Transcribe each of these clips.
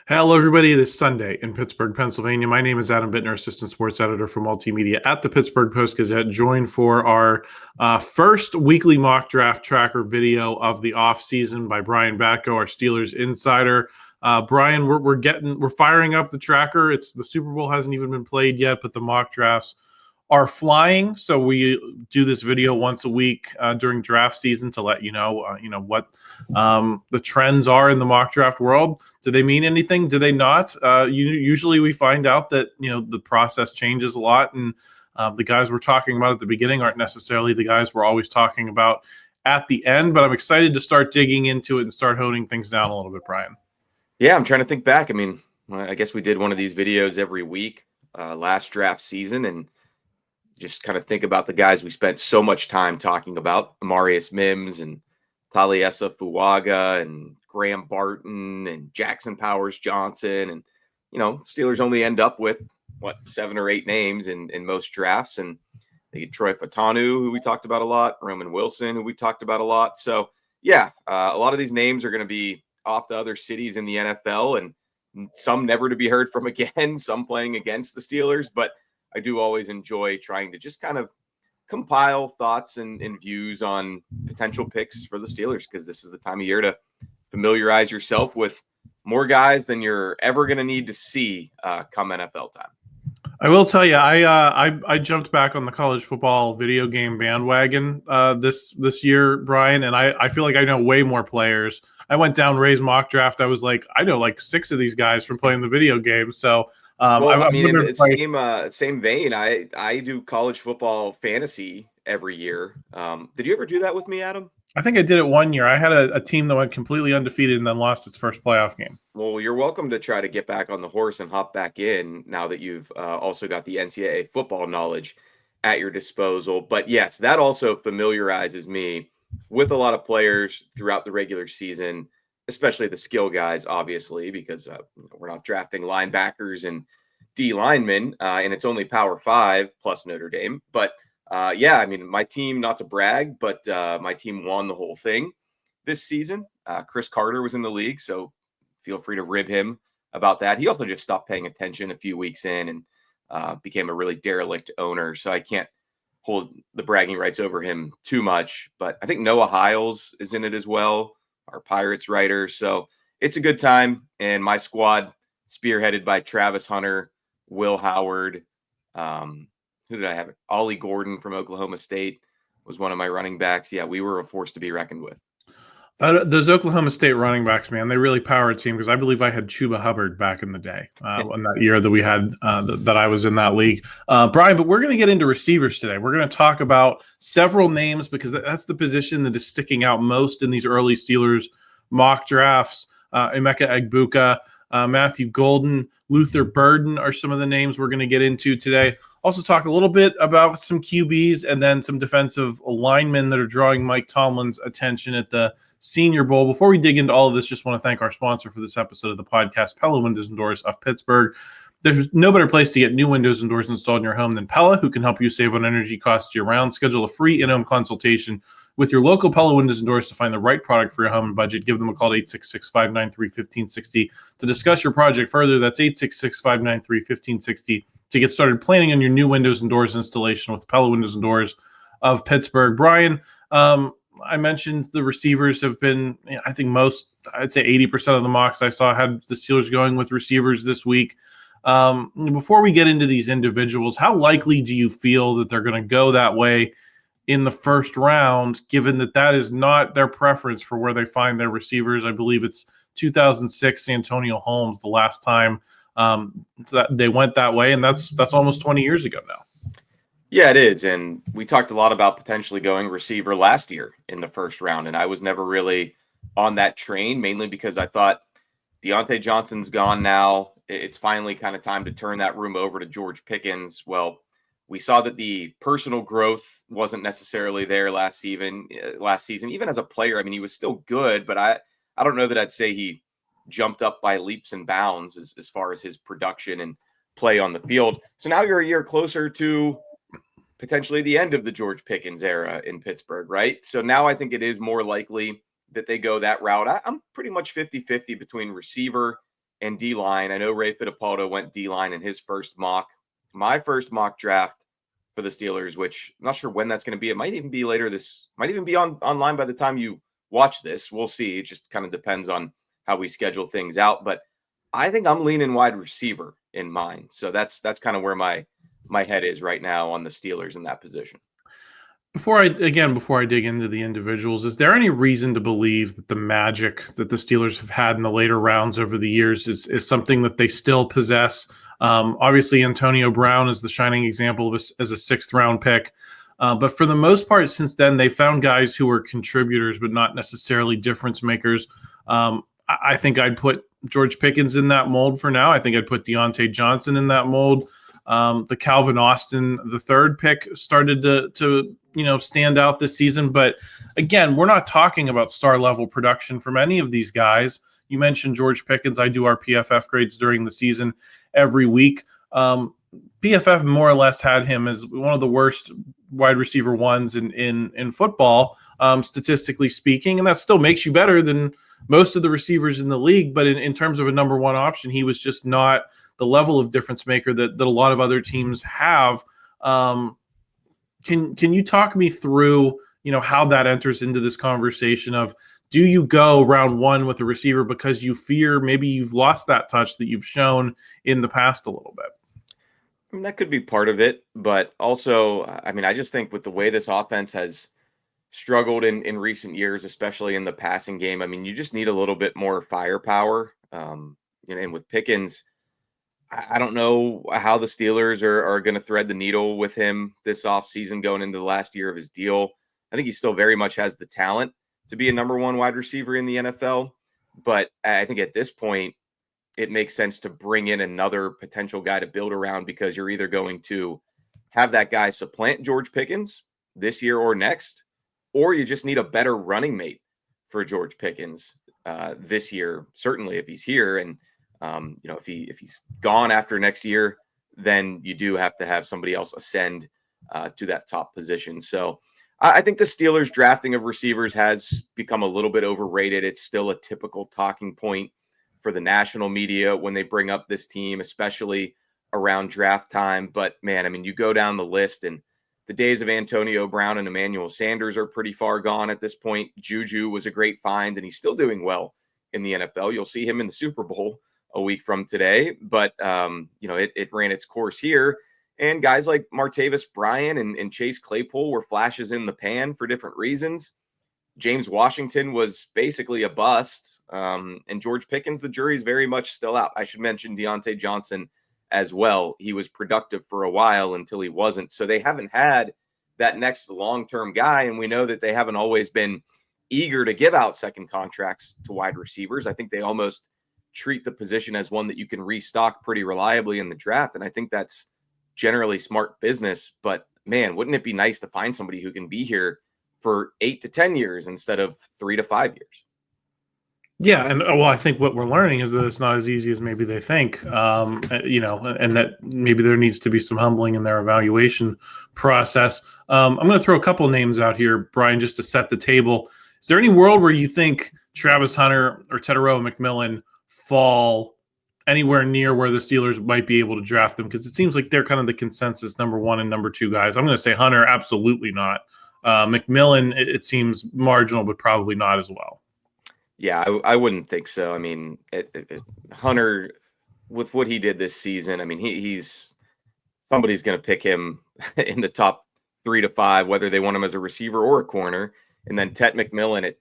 Hello, everybody. It is Sunday in Pittsburgh, Pennsylvania. My name is Adam Bittner, assistant sports editor for multimedia at the Pittsburgh Post-Gazette, joined for our first weekly mock draft tracker video of the offseason by Brian Batko, our Steelers insider. Brian, we're firing up the tracker. It's the Super Bowl hasn't even been played yet, but the mock drafts are flying. So we do this video once a week during draft season to let you know what the trends are in the mock draft world. Do they mean anything? Do they not? Usually we find out that the process changes a lot, and the guys we're talking about at the beginning aren't necessarily the guys we're always talking about at the end. But I'm excited to start digging into it and start honing things down a little bit, Brian. Yeah, I'm trying to think back. I mean, I guess we did one of these videos every week last draft season, and just kind of think about the guys we spent so much time talking about: Amarius Mims and Taliesa Fuaga and Graham Barton and Jackson Powers Johnson. And, Steelers only end up with, 7 or 8 names in most drafts. And they get Troy Fautanu, who we talked about a lot, Roman Wilson, who we talked about a lot. So, yeah, a lot of these names are going to be off to other cities in the NFL, and some never to be heard from again, some playing against the Steelers. But I do always enjoy trying to just kind of compile thoughts and views on potential picks for the Steelers, because this is the time of year to familiarize yourself with more guys than you're ever going to need to see come NFL time. I will tell you, I jumped back on the college football video game bandwagon this year, Brian, and I feel like I know way more players. I went down Ray's mock draft. I was like, I know like 6 of these guys from playing the video game. So in the same vein, I do college football fantasy every year. Did you ever do that with me, Adam? I think I did it one year. I had a team that went completely undefeated and then lost its first playoff game. Well, you're welcome to try to get back on the horse and hop back in now that you've also got the NCAA football knowledge at your disposal. But yes, that also familiarizes me with a lot of players throughout the regular season, especially the skill guys, obviously, because we're not drafting linebackers and D linemen, and it's only Power 5 plus Notre Dame. But yeah, I mean, my team, not to brag, but my team won the whole thing this season. Chris Carter was in the league, so feel free to rib him about that. He also just stopped paying attention a few weeks in and became a really derelict owner, so I can't hold the bragging rights over him too much. But I think Noah Hiles is in it as well, our Pirates writer. So it's a good time. And my squad, spearheaded by Travis Hunter, Will Howard, who did I have? Ollie Gordon from Oklahoma State was one of my running backs. Yeah, we were a force to be reckoned with. Those Oklahoma State running backs, man, they really power a team, because I believe I had Chuba Hubbard back in the day in that year that we had that I was in that league. Brian, but we're going to get into receivers today. We're going to talk about several names, because that's the position that is sticking out most in these early Steelers mock drafts. Emeka Egbuka, Matthew Golden, Luther Burden are some of the names we're going to get into today. Also talk a little bit about some QBs and then some defensive linemen that are drawing Mike Tomlin's attention at the Senior Bowl. Before we dig into all of this, just want to thank our sponsor for this episode of the podcast, Pella Windows and Doors of Pittsburgh. There's no better place to get new windows and doors installed in your home than Pella, who can help you save on energy costs year-round. Schedule a free in-home consultation with your local Pella Windows and Doors to find the right product for your home and budget. Give them a call at 866-593-1560 to discuss your project further. That's 866-593-1560 to get started planning on your new windows and doors installation with Pella Windows and Doors of Pittsburgh. Brian, I mentioned the receivers have been, I think I'd say 80% of the mocks I saw had the Steelers going with receivers this week. Before we get into these individuals, how likely do you feel that they're going to go that way in the first round, given that is not their preference for where they find their receivers? I believe it's 2006 Antonio Holmes, the last time that they went that way, and that's almost 20 years ago now. Yeah, it is. And we talked a lot about potentially going receiver last year in the first round, and I was never really on that train, mainly because I thought Diontae Johnson's gone now. It's finally kind of time to turn that room over to George Pickens. Well, we saw that the personal growth wasn't necessarily there last season. Even as a player, I mean, he was still good, but I don't know that I'd say he jumped up by leaps and bounds as far as his production and play on the field. So now you're a year closer to potentially the end of the George Pickens era in Pittsburgh, right? So now I think it is more likely that they go that route. I'm pretty much 50-50 between receiver and D-line. I know Ray Fittipaldo went D-line in his first mock. My first mock draft for the Steelers, which I'm not sure when that's going to be. It might even be later might even be online by the time you watch this. We'll see. It just kind of depends on how we schedule things out. But I think I'm leaning wide receiver in mine. So that's kind of where my head is right now on the Steelers in that position. Before I dig into the individuals, is there any reason to believe that the magic that the Steelers have had in the later rounds over the years is something that they still possess? Obviously, Antonio Brown is the shining example of as a 6th round pick. But for the most part, since then, they found guys who were contributors, but not necessarily difference makers. I think I'd put George Pickens in that mold for now. I think I'd put Diontae Johnson in that mold. The Calvin Austin, the 3rd pick, started to stand out this season. But again, we're not talking about star level production from any of these guys. You mentioned George Pickens. I do our PFF grades during the season every week. PFF more or less had him as one of the worst wide receiver ones in football, statistically speaking, and that still makes you better than most of the receivers in the league. But in terms of a number one option, he was just not the level of difference maker that a lot of other teams have. Can you talk me through, how that enters into this conversation of, do you go round 1 with a receiver because you fear maybe you've lost that touch that you've shown in the past a little bit? I mean, that could be part of it, but also, I mean, I just think with the way this offense has struggled in recent years, especially in the passing game, I mean, you just need a little bit more firepower. And with Pickens, I don't know how the Steelers are going to thread the needle with him this offseason going into the last year of his deal. I think he still very much has the talent to be a number 1 wide receiver in the NFL. But I think at this point, it makes sense to bring in another potential guy to build around, because you're either going to have that guy supplant George Pickens this year or next, or you just need a better running mate for George Pickens this year, certainly if he's here. And if he's gone after next year, then you do have to have somebody else ascend to that top position. So I think the Steelers' drafting of receivers has become a little bit overrated. It's still a typical talking point for the national media when they bring up this team, especially around draft time. But man, I mean, you go down the list, and the days of Antonio Brown and Emmanuel Sanders are pretty far gone at this point. JuJu was a great find, and he's still doing well in the NFL. You'll see him in the Super Bowl a week from today, but it ran its course here. And guys like Martavis Bryant and Chase Claypool were flashes in the pan for different reasons. James Washington was basically a bust. And George Pickens, the jury's very much still out. I should mention Diontae Johnson as well. He was productive for a while until he wasn't. So they haven't had that next long-term guy. And we know that they haven't always been eager to give out second contracts to wide receivers. I think they almost treat the position as one that you can restock pretty reliably in the draft. And I think that's generally smart business. But man, wouldn't it be nice to find somebody who can be here for 8 to 10 years instead of 3 to 5 years? Yeah, and I think what we're learning is that it's not as easy as maybe they think, and that maybe there needs to be some humbling in their evaluation process. I'm going to throw a couple names out here, Brian, just to set the table. Is there any world where you think Travis Hunter or Tetairoa McMillan fall anywhere near where the Steelers might be able to draft them? Because it seems like they're kind of the consensus number 1 and number 2 guys. I'm going to say Hunter, absolutely not. McMillan, it seems marginal, but probably not as well. Yeah, I wouldn't think so. I mean, Hunter, with what he did this season, I mean, he's somebody's going to pick him in the top 3 to 5, whether they want him as a receiver or a corner. And then Tet McMillan at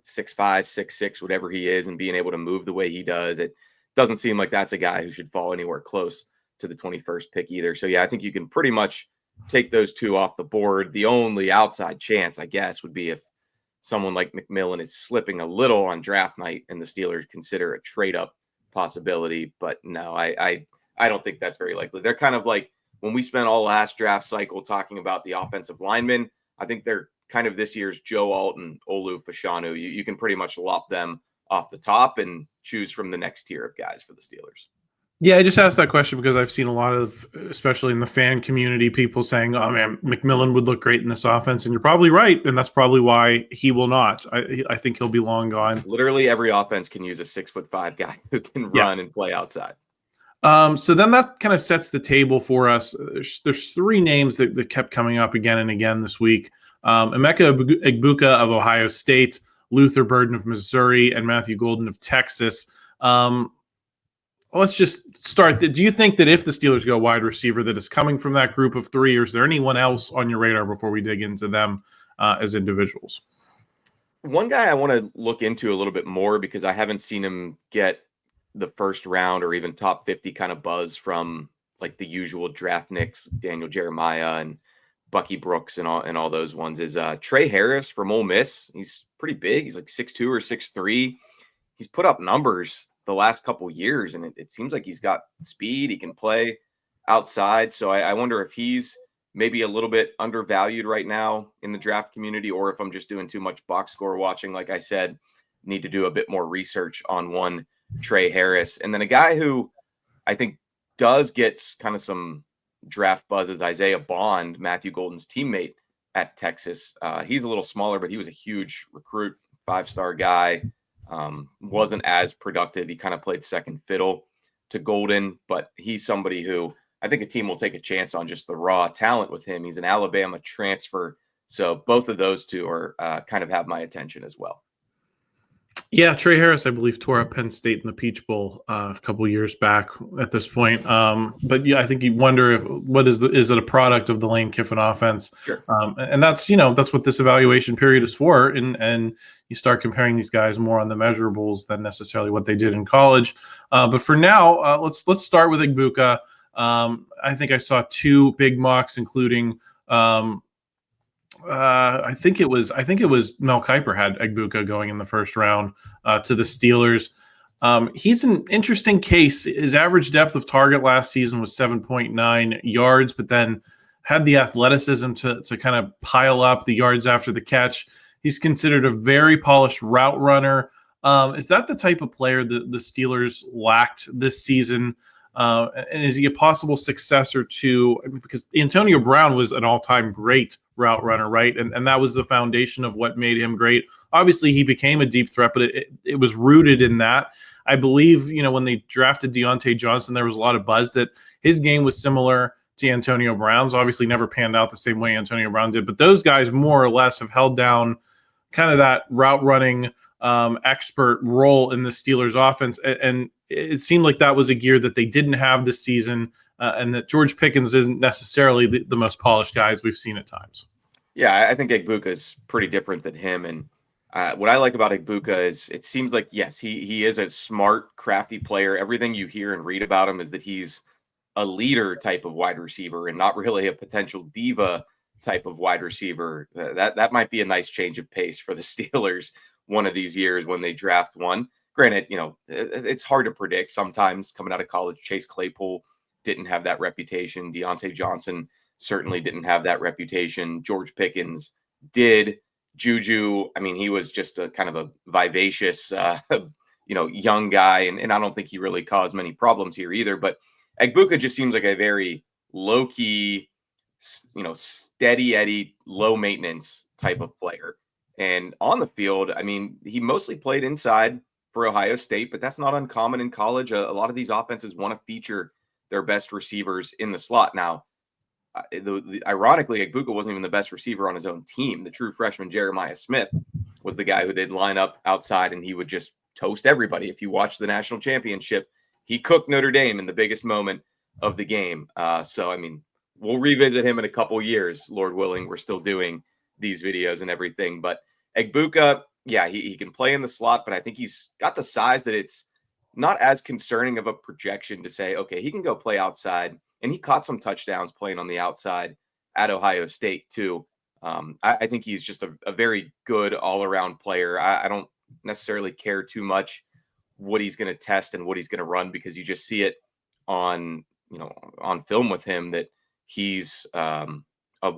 6'5", 6'6", whatever he is, and being able to move the way he does, it doesn't seem like that's a guy who should fall anywhere close to the 21st pick either. So yeah, I think you can pretty much take those 2 off the board. The only outside chance, I guess, would be if someone like McMillan is slipping a little on draft night and the Steelers consider a trade up possibility. But no, I don't think that's very likely. They're kind of like when we spent all last draft cycle talking about the offensive linemen, I think they're kind of this year's Joe Alt and Olu Fashanu. You can pretty much lop them off the top and choose from the next tier of guys for the Steelers. Yeah, I just asked that question because I've seen a lot of, especially in the fan community, people saying, "Oh man, McMillan would look great in this offense," and you're probably right, and that's probably why he will not. I think he'll be long gone. Literally every offense can use a 6'5" guy who can Yeah. run and play outside. So then that kind of sets the table for us. There's three names that kept coming up again and again this week. Emeka Egbuka of Ohio State, Luther Burden of Missouri, and Matthew Golden of Texas. Let's just start. Do you think that if the Steelers go wide receiver, that is coming from that group of three, or is there anyone else on your radar before we dig into them as individuals? One guy I want to look into a little bit more because I haven't seen him get the first round or even top 50 kind of buzz from like the usual draft nicks, Daniel Jeremiah and Bucky Brooks and all those ones is Trey Harris from Ole Miss. He's pretty big. He's like 6'2" or 6'3". He's put up numbers the last couple years, and it seems like he's got speed. He can play outside. So I wonder if he's maybe a little bit undervalued right now in the draft community, or if I'm just doing too much box score watching. Like I said, need to do a bit more research on one Trey Harris. And then a guy who I think does get kind of some draft buzz is Isaiah Bond, Matthew Golden's teammate at Texas. He's a little smaller, but he was a huge recruit, 5-star guy. Wasn't as productive. He kind of played second fiddle to Golden, but he's somebody who I think a team will take a chance on just the raw talent with him. He's an Alabama transfer. So both of those two are kind of have my attention as well. Yeah, Trey Harris, I believe, tore up Penn State in the Peach Bowl a couple years back at this point. But yeah, I think you wonder if is it a product of the Lane Kiffin offense? Sure. And that's what this evaluation period is for. And you start comparing these guys more on the measurables than necessarily what they did in college. But for now, let's start with Egbuka. I think I saw two big mocks, including. I think it was Mel Kiper had Egbuka going in the first round to the Steelers. He's an interesting case. His average depth of target last season was 7.9 yards, but then had the athleticism to kind of pile up the yards after the catch. He's considered a very polished route runner. Is that the type of player that the Steelers lacked this season? And is he a possible successor to, because Antonio Brown was an all-time great route runner, right? And that was the foundation of what made him great. Obviously, he became a deep threat, but it was rooted in that. I believe, when they drafted Diontae Johnson, there was a lot of buzz that his game was similar to Antonio Brown's. Obviously, never panned out the same way Antonio Brown did, but those guys more or less have held down kind of that route running expert role in the Steelers offense. And it seemed like that was a gear that they didn't have this season, and that George Pickens isn't necessarily the most polished guy as we've seen at times. Yeah, I think Egbuka is pretty different than him. And what I like about Egbuka is it seems like, yes, he is a smart, crafty player. Everything you hear and read about him is that he's a leader type of wide receiver and not really a potential diva type of wide receiver. That might be a nice change of pace for the Steelers one of these years when they draft one. Granted, it's hard to predict sometimes coming out of college. Chase Claypool didn't have that reputation. Diontae Johnson certainly didn't have that reputation. George Pickens did. JuJu, I mean, he was just a kind of a vivacious, young guy. And I don't think he really caused many problems here either. But Egbuka just seems like a very low-key, steady Eddie, low maintenance type of player. And on the field, I mean, he mostly played inside for Ohio State, but that's not uncommon in college. A lot of these offenses want to feature their best receivers in the slot. Now, ironically, Egbuka wasn't even the best receiver on his own team. The true freshman Jeremiah Smith was the guy who they'd line up outside, and he would just toast everybody. If you watch the national championship, he cooked Notre Dame in the biggest moment of the game. So, I mean, we'll revisit him in a couple years, Lord willing. We're still doing these videos and everything. But Egbuka, yeah, he can play in the slot, but I think he's got the size that it's not as concerning of a projection to say, okay, he can go play outside. And he caught some touchdowns playing on the outside at Ohio State, too. I think he's just a very good all-around player. I don't necessarily care too much what he's going to test and what he's going to run, because you just see it on film with him that he's a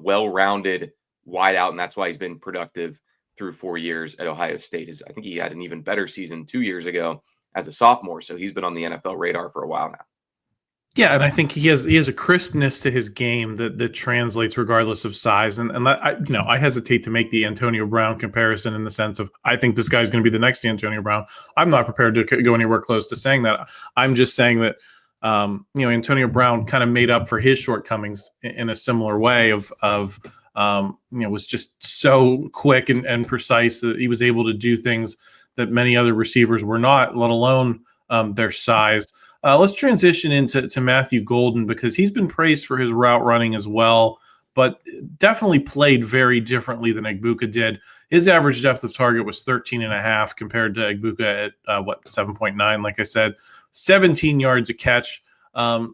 well-rounded wideout, and that's why he's been productive through 4 years at Ohio State. I think he had an even better season 2 years ago as a sophomore, so he's been on the NFL radar for a while now. Yeah, and I think he has a crispness to his game that translates regardless of size. And that, I hesitate to make the Antonio Brown comparison in the sense of I think this guy's going to be the next Antonio Brown. I'm not prepared to go anywhere close to saying that. I'm just saying that Antonio Brown kind of made up for his shortcomings in a similar way was just so quick and precise that he was able to do things that many other receivers were not, let alone their size. Let's transition into Matthew Golden, because he's been praised for his route running as well, but definitely played very differently than Egbuka did. His average depth of target was 13.5 compared to Egbuka at 7.9, like I said, 17 yards a catch.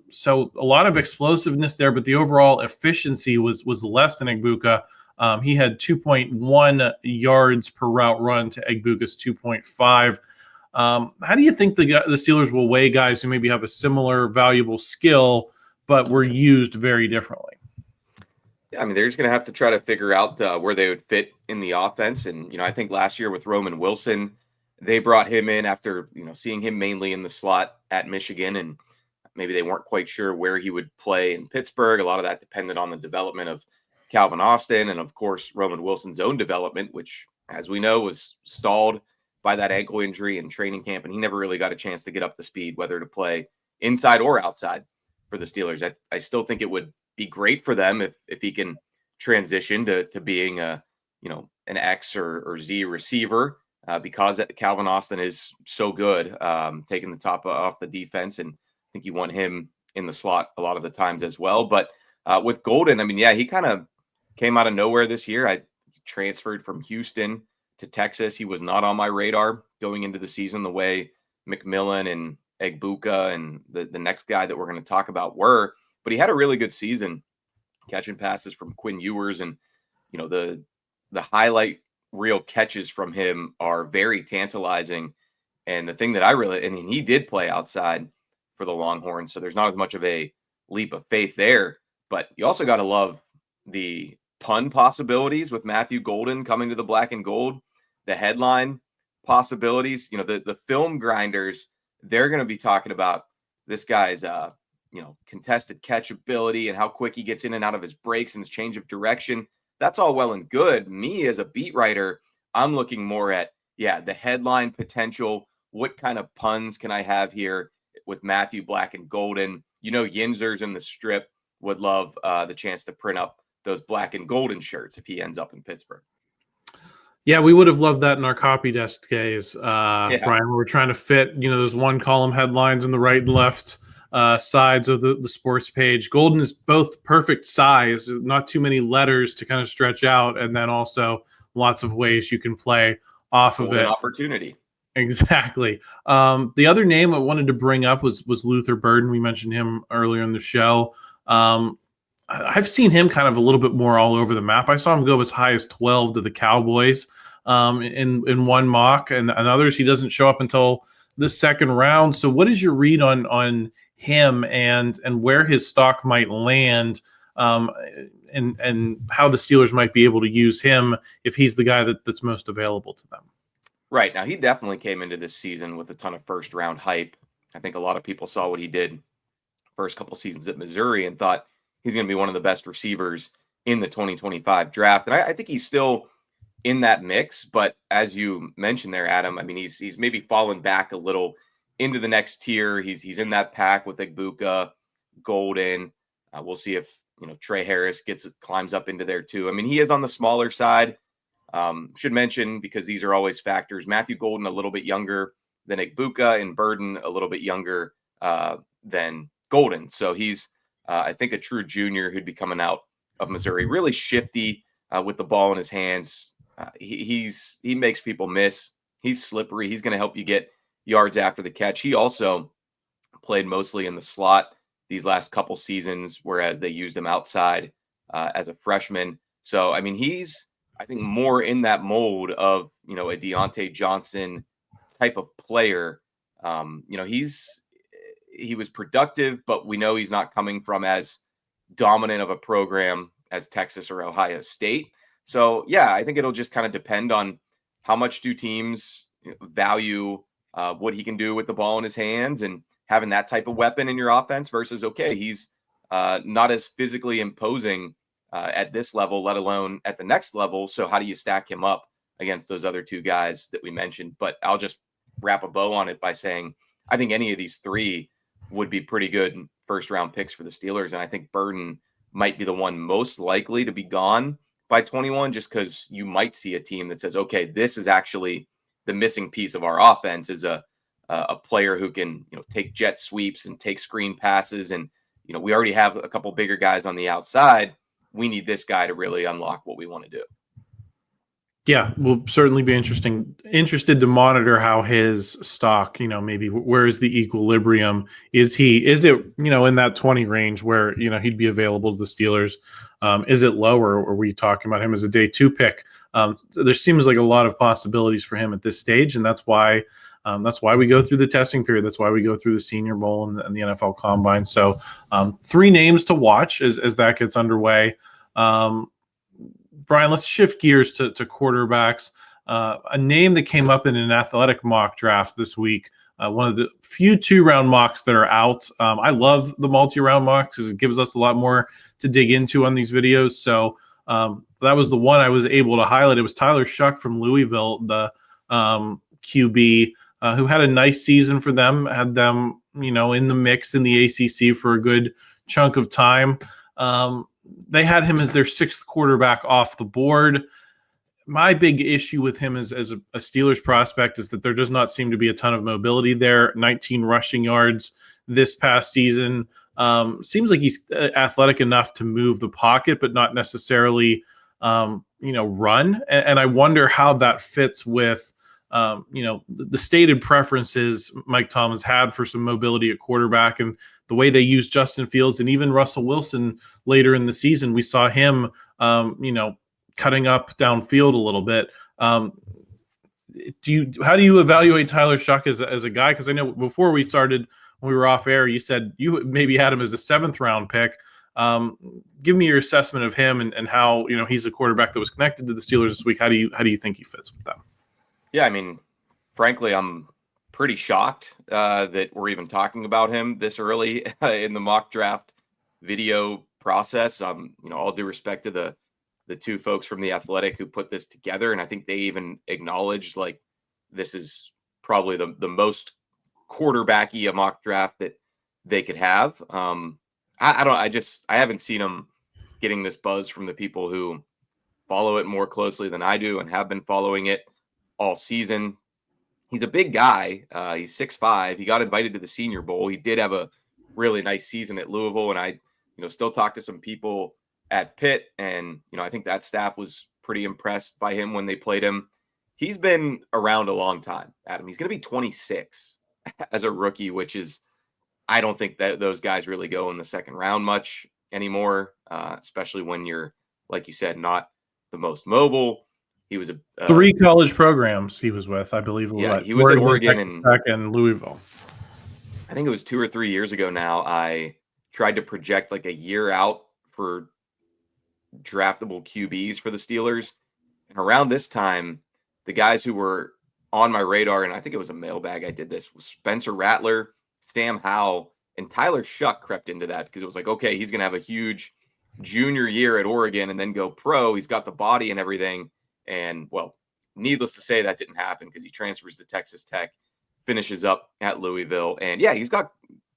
So a lot of explosiveness there, but the overall efficiency was less than Egbuka. He had 2.1 yards per route run to Egbuka's 2.5. How do you think the Steelers will weigh guys who maybe have a similar valuable skill, but were used very differently? Yeah, I mean, they're just going to have to try to figure out where they would fit in the offense. And, I think last year with Roman Wilson, they brought him in after, seeing him mainly in the slot at Michigan, and maybe they weren't quite sure where he would play in Pittsburgh. A lot of that depended on the development of Calvin Austin and, of course, Roman Wilson's own development, which, as we know, was stalled by that ankle injury in training camp, and he never really got a chance to get up to speed, whether to play inside or outside for the Steelers. I still think it would be great for them if he can transition to being an X or Z receiver, because Calvin Austin is so good, taking the top off the defense, and I think you want him in the slot a lot of the times as well. But with Golden, I mean, yeah, he kind of came out of nowhere this year. I transferred from Houston to Texas. He was not on my radar going into the season the way McMillan and Egbuka and the next guy that we're going to talk about were. But he had a really good season, catching passes from Quinn Ewers, and the highlight reel catches from him are very tantalizing. And the thing that he did play outside for the Longhorns, so there's not as much of a leap of faith there. But you also got to love the pun possibilities with Matthew Golden coming to the black and gold, the headline possibilities. The film grinders, they're going to be talking about this guy's contested catch ability and how quick he gets in and out of his breaks and his change of direction. That's all well and good. Me as a beat writer, I'm looking more at the headline potential. What kind of puns can I have here with Matthew Black and Golden? Yinzers in the Strip would love the chance to print up those black and golden shirts if he ends up in Pittsburgh. Yeah, we would have loved that in our copy desk days, Brian. We were trying to fit, those one column headlines in the right and left sides of the sports page. Golden is both perfect size, not too many letters to kind of stretch out, and then also lots of ways you can play off of it. Opportunity. Exactly. The other name I wanted to bring up was Luther Burden. We mentioned him earlier in the show. I've seen him kind of a little bit more all over the map. I saw him go as high as 12 to the Cowboys in one mock, and others he doesn't show up until the second round. So what is your read on him and where his stock might land, and how the Steelers might be able to use him if he's the guy that's most available to them? Right. Now, he definitely came into this season with a ton of first round hype. I think a lot of people saw what he did first couple seasons at Missouri and thought he's going to be one of the best receivers in the 2025 draft. And I think he's still in that mix. But as you mentioned there, Adam, I mean, he's maybe fallen back a little into the next tier. He's in that pack with Egbuka, Golden. We'll see if Trey Harris climbs up into there too. I mean, he is on the smaller side. Should mention, because these are always factors, Matthew Golden a little bit younger than Egbuka, and Burden a little bit younger than Golden. So he's I think a true junior who'd be coming out of Missouri. Really shifty with the ball in his hands. He makes people miss. He's slippery. He's going to help you get yards after the catch. He also played mostly in the slot these last couple seasons, whereas they used him outside as a freshman. So, I mean, he's, I think, more in that mold of, a Diontae Johnson type of player. He was productive, but we know he's not coming from as dominant of a program as Texas or Ohio State. So, yeah, I think it'll just kind of depend on how much do teams value what he can do with the ball in his hands and having that type of weapon in your offense versus, okay, he's not as physically imposing at this level, let alone at the next level. So how do you stack him up against those other two guys that we mentioned? But I'll just wrap a bow on it by saying I think any of these three would be pretty good first round picks for the Steelers. And I think Burden might be the one most likely to be gone by 21, just because you might see a team that says, okay, this is actually the missing piece of our offense, is a player who can, take jet sweeps and take screen passes. And, we already have a couple bigger guys on the outside. We need this guy to really unlock what we want to do. Yeah, will certainly be interested to monitor how his stock, maybe where is the equilibrium? Is it, in that 20 range where, he'd be available to the Steelers? Is it lower, or are we talking about him as a day 2 pick? There seems like a lot of possibilities for him at this stage, and that's why we go through the testing period. That's why we go through the Senior Bowl and the NFL Combine. So 3 names to watch as that gets underway. Brian, let's shift gears to quarterbacks. A name that came up in an Athletic mock draft this week, one of the few 2-round mocks that are out. I love the multi-round mocks because it gives us a lot more to dig into on these videos. So that was the one I was able to highlight. It was Tyler Shough from Louisville, the QB, who had a nice season for them, had them, in the mix in the ACC for a good chunk of time. They had him as their 6th quarterback off the board. My big issue with him as a Steelers prospect is that there does not seem to be a ton of mobility there. 19 rushing yards this past season. Seems like he's athletic enough to move the pocket, but not necessarily, run. And I wonder how that fits with, the stated preferences Mike Tomlin's had for some mobility at quarterback, and the way they use Justin Fields and even Russell Wilson later in the season. We saw him, cutting up downfield a little bit. How do you evaluate Tyler Shough as a guy? Because I know before we started, when we were off air, you said you maybe had him as a 7th round pick. Give me your assessment of him and how, he's a quarterback that was connected to the Steelers this week. How do you think he fits with them? Yeah, I mean, frankly, I'm pretty shocked that we're even talking about him this early in the mock draft video process. All due respect to the 2 folks from the Athletic who put this together, and I think they even acknowledged like this is probably the most quarterbacky a mock draft that they could have. I haven't seen him getting this buzz from the people who follow it more closely than I do and have been following it all season. He's a big guy. He's 6'5". He got invited to the Senior Bowl. He did have a really nice season at Louisville, and I, still talk to some people at Pitt, and I think that staff was pretty impressed by him when they played him. He's been around a long time, Adam. He's going to be 26 as a rookie, which is, I don't think that those guys really go in the 2nd round much anymore, especially when you're, like you said, not the most mobile. He was 3 college programs he was with, I believe. Yeah, he was at Oregon and Louisville. I think it was 2 or 3 years ago now. I tried to project like a year out for draftable QBs for the Steelers. And around this time, the guys who were on my radar, and I think it was a mailbag I did this, was Spencer Rattler, Sam Howell, and Tyler Shough crept into that because it was like, okay, he's going to have a huge junior year at Oregon and then go pro. He's got the body and everything. And, well, needless to say, that didn't happen because he transfers to Texas Tech, finishes up at Louisville. And, yeah, he's got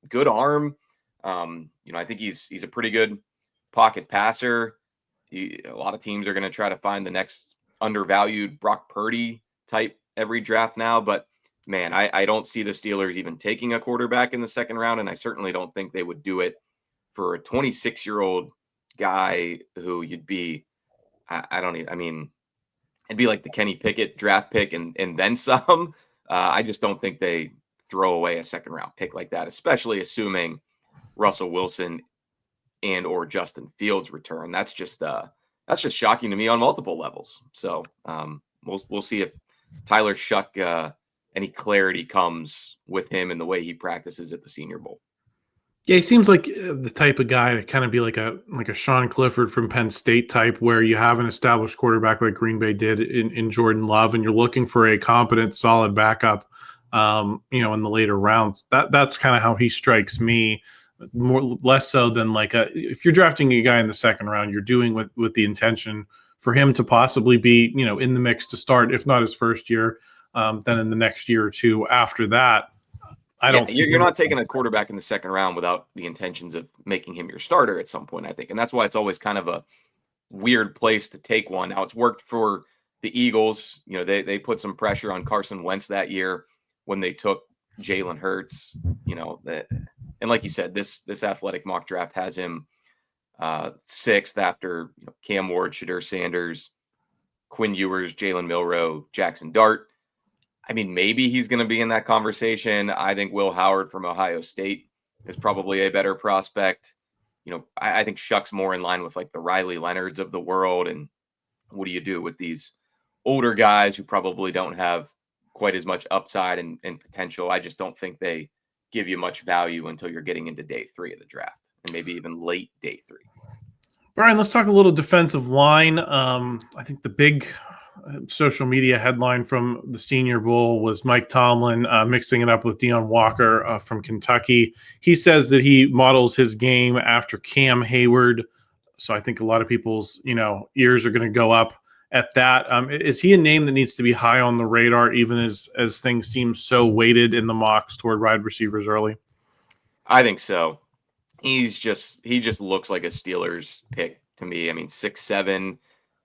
good arm. I think he's a pretty good pocket passer. A lot of teams are going to try to find the next undervalued Brock Purdy type every draft now. But, man, I don't see the Steelers even taking a quarterback in the 2nd round, and I certainly don't think they would do it for a 26-year-old guy who you'd be it'd be like the Kenny Pickett draft pick and then some. I just don't think they throw away a 2nd round pick like that, especially assuming Russell Wilson and or Justin Fields return. That's just shocking to me on multiple levels. So we'll see if Tyler Shough, any clarity comes with him and the way he practices at the Senior Bowl. Yeah, he seems like the type of guy to kind of be like a Sean Clifford from Penn State type, where you have an established quarterback like Green Bay did in Jordan Love, and you're looking for a competent, solid backup in the later rounds. That's kind of how he strikes me, less so than if you're drafting a guy in the second round, you're doing with the intention for him to possibly be, in the mix to start, if not his first year, then in the next year or two after that. You're not taking a quarterback in the second round without the intentions of making him your starter at some point, I think. And that's why it's always kind of a weird place to take one. Now, it's worked for the Eagles. They put some pressure on Carson Wentz that year when they took Jalen Hurts, and like you said, this athletic mock draft has him sixth after Cam Ward, Shadur Sanders, Quinn Ewers, Jalen Milroe, Jackson Dart. I mean, maybe he's going to be in that conversation. I think Will Howard from Ohio State is probably a better prospect. I think Shough's more in line with like the Riley Leonards of the world. And what do you do with these older guys who probably don't have quite as much upside and potential? I just don't think they give you much value until you're getting into day 3 of the draft, and maybe even late day 3. Brian, let's talk a little defensive line. I think the big social media headline from the Senior Bowl was Mike Tomlin mixing it up with Deone Walker from Kentucky. He says that he models his game after Cam Hayward. So I think a lot of people's, ears are going to go up at that. Is he a name that needs to be high on the radar, even as things seem so weighted in the mocks toward wide receivers early? I think so. He just looks like a Steelers pick to me. I mean, 6'7",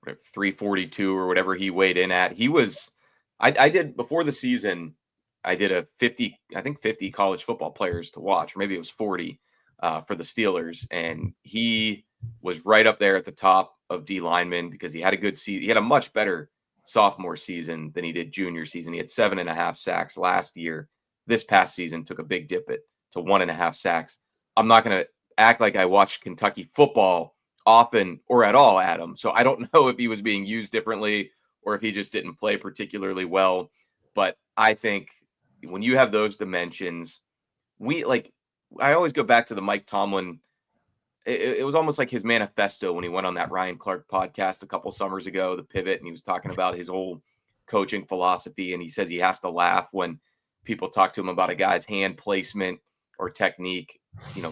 342 or whatever he weighed in at. I did before the season, I did a 50 college football players to watch, or maybe it was 40 for the Steelers. And he was right up there at the top of D linemen because he had a good season. He had a much better sophomore season than he did junior season. He had 7.5 sacks last year. This past season took a big dip to 1.5 sacks. I'm not going to act like I watched Kentucky football often or at all, Adam. So I don't know if he was being used differently or if he just didn't play particularly well. But I think when you have those dimensions, I always go back to the Mike Tomlin. It was almost like his manifesto when he went on that Ryan Clark podcast a couple summers ago, The Pivot, and he was talking about his whole coaching philosophy. And he says he has to laugh when people talk to him about a guy's hand placement or technique,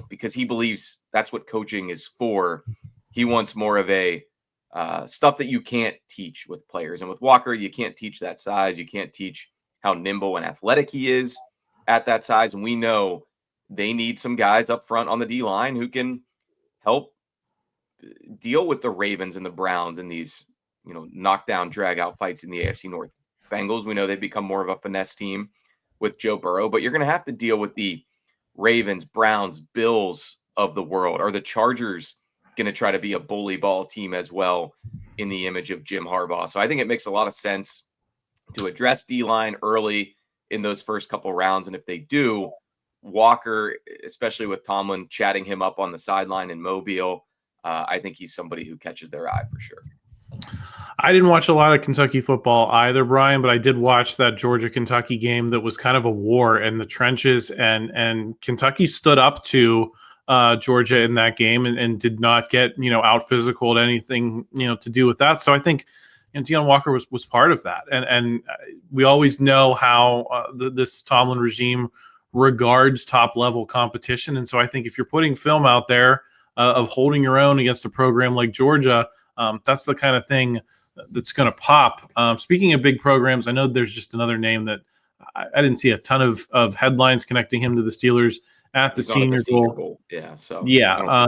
because he believes that's what coaching is for. He wants more of a stuff that you can't teach with players. And with Walker, you can't teach that size. You can't teach how nimble and athletic he is at that size. And we know they need some guys up front on the D line who can help deal with the Ravens and the Browns in these, knockdown, drag out fights in the AFC North. Bengals, we know they've become more of a finesse team with Joe Burrow, but you're going to have to deal with the Ravens, Browns, Bills of the world. Are the Chargers going to try to be a bully ball team as well in the image of Jim Harbaugh? So I think it makes a lot of sense to address D-line early in those first couple rounds. And if they do, Walker, especially with Tomlin chatting him up on the sideline in Mobile, I think he's somebody who catches their eye for sure. I didn't watch a lot of Kentucky football either, Brian, but I did watch that Georgia-Kentucky game that was kind of a war in the trenches, and Kentucky stood up to Georgia in that game and did not get, out physical at anything, to do with that. So I think Deone Walker was part of that. And we always know how this Tomlin regime regards top-level competition. And so I think if you're putting film out there of holding your own against a program like Georgia, that's the kind of thing that's going to pop. Speaking of big programs, I know there's just another name that I didn't see a ton of headlines connecting him to the Steelers at the Senior Bowl. Yeah. So yeah,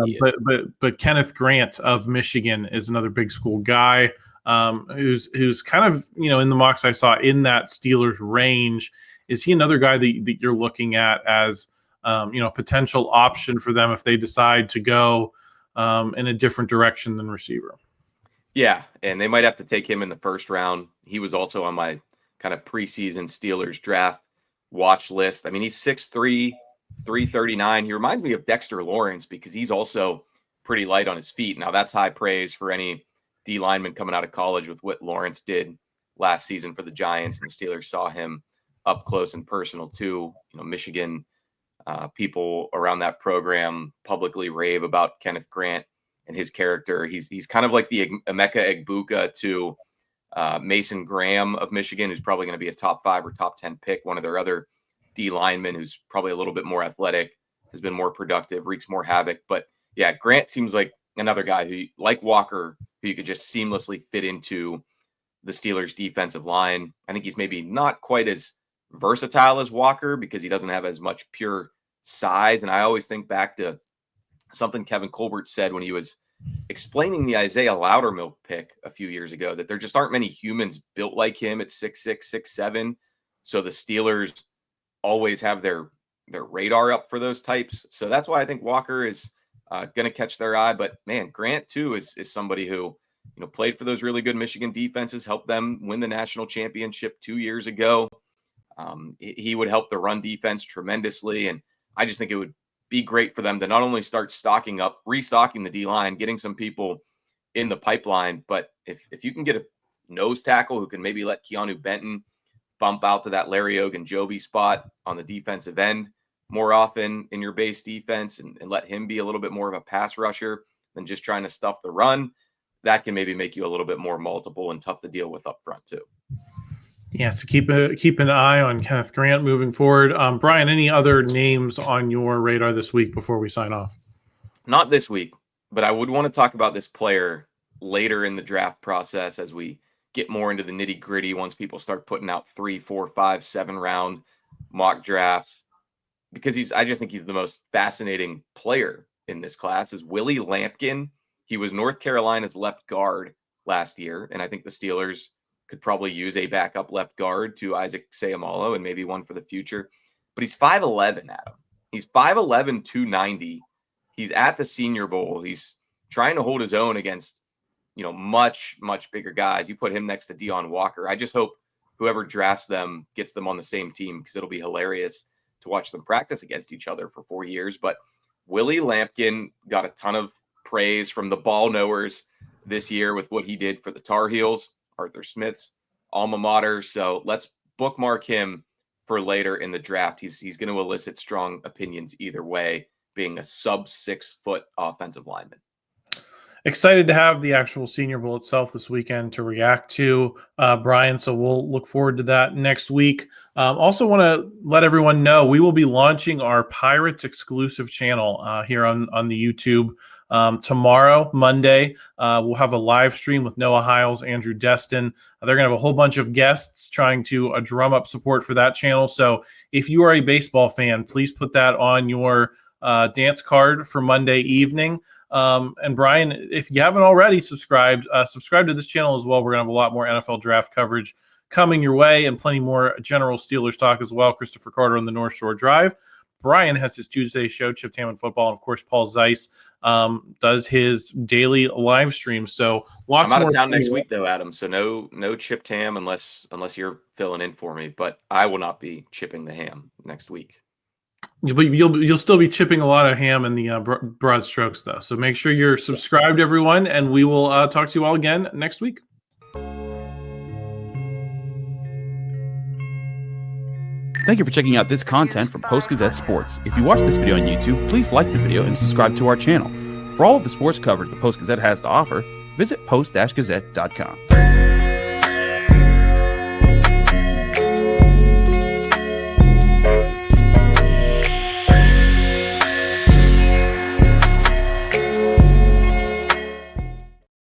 but Kenneth Grant of Michigan is another big school guy who's kind of in the mocks I saw in that Steelers range. Is he another guy that you're looking at as potential option for them if they decide to go in a different direction than receiver? Yeah, and they might have to take him in the first round. He was also on my kind of preseason Steelers draft watch list. I mean, he's 6'3", 339. He reminds me of Dexter Lawrence because he's also pretty light on his feet. Now, that's high praise for any D lineman coming out of college with what Lawrence did last season for the Giants, and the Steelers saw him up close and personal too. Michigan people around that program publicly rave about Kenneth Grant and his character. He's kind of like the Emeka Egbuka to Mason Graham of Michigan, who's probably going to be a top 5 or top 10 pick, one of their other D linemen who's probably a little bit more athletic, has been more productive, wreaks more havoc. But yeah, Grant seems like another guy who, like Walker, who you could just seamlessly fit into the Steelers' defensive line. I think he's maybe not quite as versatile as Walker because he doesn't have as much pure size. And I always think back to something Kevin Colbert said when he was explaining the Isaiah Loudermilk pick a few years ago, that there just aren't many humans built like him at 6'6", 6'7". So the Steelers always have their radar up for those types. So that's why I think Walker is going to catch their eye. But man, Grant too is somebody who, played for those really good Michigan defenses, helped them win the national championship 2 years ago. He would help the run defense tremendously. And I just think it would be great for them to not only start restocking the D-line, getting some people in the pipeline, but if you can get a nose tackle who can maybe let Keanu Benton bump out to that Larry Ogunjobi spot on the defensive end more often in your base defense and let him be a little bit more of a pass rusher than just trying to stuff the run, that can maybe make you a little bit more multiple and tough to deal with up front too. Yeah, so keep an eye on Kenneth Grant moving forward. Brian, any other names on your radar this week before we sign off? Not this week, but I would want to talk about this player later in the draft process as we get more into the nitty gritty, once people start putting out 3, 4, 5, 7 round mock drafts, because I just think he's the most fascinating player in this class. Is Willie Lampkin. He was North Carolina's left guard last year, and I think the Steelers could probably use a backup left guard to Isaac Seumalo and maybe one for the future. But he's 5'11", Adam. He's 5'11", 290. He's at the Senior Bowl. He's trying to hold his own against, much, much bigger guys. You put him next to Deone Walker. I just hope whoever drafts them gets them on the same team, because it'll be hilarious to watch them practice against each other for 4 years. But Willie Lampkin got a ton of praise from the ball knowers this year with what he did for the Tar Heels, Arthur Smith's alma mater. So let's bookmark him for later in the draft. He's going to elicit strong opinions either way, being a sub 6 foot offensive lineman. Excited to have the actual Senior Bowl itself this weekend to react to, Brian. So we'll look forward to that next week. Also want to let everyone know we will be launching our Pirates exclusive channel here on the YouTube tomorrow, Monday. We'll have a live stream with Noah Hiles, Andrew Destin. They're going to have a whole bunch of guests trying to drum up support for that channel. So if you are a baseball fan, please put that on your dance card for Monday evening. And Brian, if you haven't already subscribe to this channel as well. We're going to have a lot more NFL draft coverage coming your way and plenty more general Steelers talk as well. Christopher Carter on the North Shore Drive. Brian has his Tuesday show, Chip Tam and Football. And of course, Paul Zeiss does his daily live stream. So I'm out of town next week though, Adam. So no Chip Tam unless you're filling in for me, but I will not be chipping the ham next week. You'll still be chipping a lot of ham in the broad strokes, though. So make sure you're subscribed, everyone, and we will talk to you all again next week. Thank you for checking out this content from Post-Gazette Sports. If you watch this video on YouTube, please like the video and subscribe to our channel. For all of the sports coverage the Post-Gazette has to offer, visit post-gazette.com.